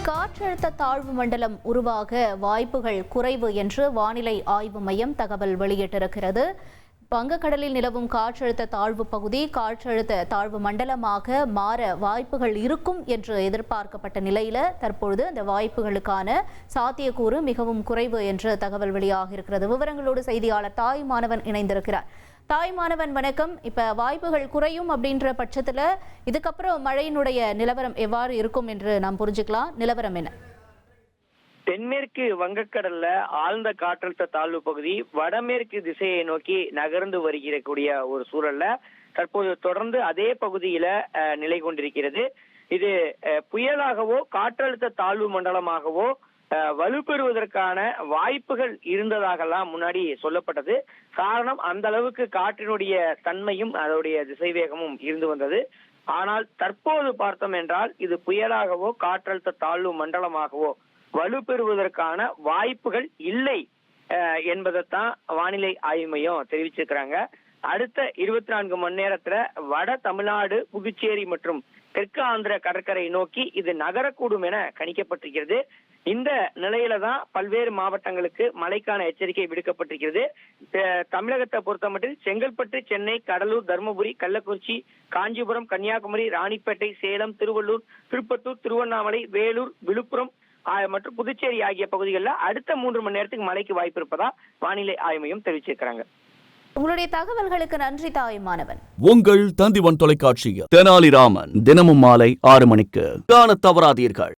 காற்றழுத்த தாழ்வு மண்டலம் உருவாக வாய்ப்புகள் குறைவு என்று வானிலை ஆய்வு மையம் தகவல் வெளியிட்டிருக்கிறது. வங்கக்கடலில் நிலவும் காற்றழுத்த தாழ்வு பகுதி காற்றழுத்த தாழ்வு மண்டலமாக மாற வாய்ப்புகள் இருக்கும் என்று எதிர்பார்க்கப்பட்ட நிலையில தற்பொழுது அந்த வாய்ப்புகளுக்கான சாத்தியக்கூறு மிகவும் குறைவு என்று தகவல் வெளியாகியிருக்கிறது. விவரங்களோடு செய்தியாளர் தாய் மாணவன் இணைந்திருக்கிறார். தாய் மாணவன் வணக்கம். இப்ப வாய்ப்புகள் குறையும் அப்படின்ற பட்சத்துல இதுக்கப்புறம் மழையினுடைய நிலவரம் எவ்வாறு இருக்கும் என்று நாம் புரிஞ்சுக்கலாம். நிலவரம் என்ன? தென்மேற்கு வங்கக்கடல்ல ஆழ்ந்த காற்றழுத்த தாழ்வு பகுதி வடமேற்கு திசையை நோக்கி நகர்ந்து வருகிறக்கூடிய ஒரு சூழல்ல தற்போது தொடர்ந்து அதே பகுதியில நிலை கொண்டிருக்கிறது. இது புயலாகவோ காற்றழுத்த தாழ்வு மண்டலமாகவோ வலுப்பெறுவதற்கான வாய்ப்புகள் இருந்ததாகலாம் முன்னாடி சொல்லப்பட்டது. காரணம் அந்த அளவுக்கு காற்றினுடைய தன்மையும் அதோடைய திசைவேகமும் இருந்து வந்தது. ஆனால் தற்போது பார்த்தோம் என்றால் இது புயலாகவோ காற்றழுத்த தாழ்வு மண்டலமாகவோ வலுப்பெறுவதற்கான வாய்ப்புகள் இல்லை என்பதைத்தான் வானிலை ஆய்வு மையம் தெரிவிச்சிருக்கிறாங்க. அடுத்த 24 மணி நேரத்துல வட தமிழ்நாடு, புதுச்சேரி மற்றும் தெற்கு ஆந்திர கடற்கரை நோக்கி இது நகரக்கூடும் என கணிக்கப்பட்டிருக்கிறது. இந்த நிலையில தான் பல்வேறு மாவட்டங்களுக்கு மழைக்கான எச்சரிக்கை விடுக்கப்பட்டிருக்கிறது. தமிழகத்தை பொறுத்தமட்டில் செங்கல்பட்டு, சென்னை, கடலூர், தருமபுரி, கள்ளக்குறிச்சி, காஞ்சிபுரம், கன்னியாகுமரி, ராணிப்பேட்டை, சேலம், திருவள்ளூர், திருப்பத்தூர், திருவண்ணாமலை, வேலூர், விழுப்புரம் மற்றும் புதுச்சேரி ஆகிய பகுதிகளில் அடுத்த 3 மணி நேரத்துக்கு மழைக்கு வாய்ப்பு இருப்பதா வானிலை ஆய்வு மையம் தெரிவிச்சிருக்கிறாங்க. உங்களுடைய தகவல்களுக்கு நன்றி தாய் மாணவன். உங்கள் தந்திவன் தொலைக்காட்சியில் தெனாலிராமன் தினமும் மாலை 6 மணிக்கு காண தவறாதீர்கள்.